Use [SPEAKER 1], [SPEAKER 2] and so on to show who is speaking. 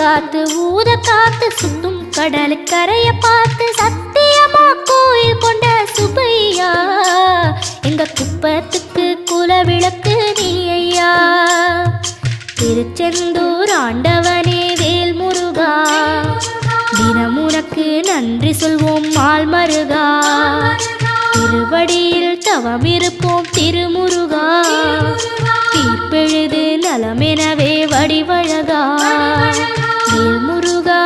[SPEAKER 1] காத்து ஊத காத்து சுத்தும் கடலுக்கரைய பார்த்து சத்தியமா கோயில் கொண்ட சுப்பையா எங்க குப்பத்துக்கு குலவிளக்கு நீ ஐயா. திருச்செந்தூர் ஆண்டவனே வேல் முருகா தினம் உனக்கு நன்றி சொல்வோம் மால் மருகா. திருவடியில் தவம் இருப்போம் திருமுருகா தீர்ப்பெழுது நலமெனவே வடிவழகா வேல் முருகா.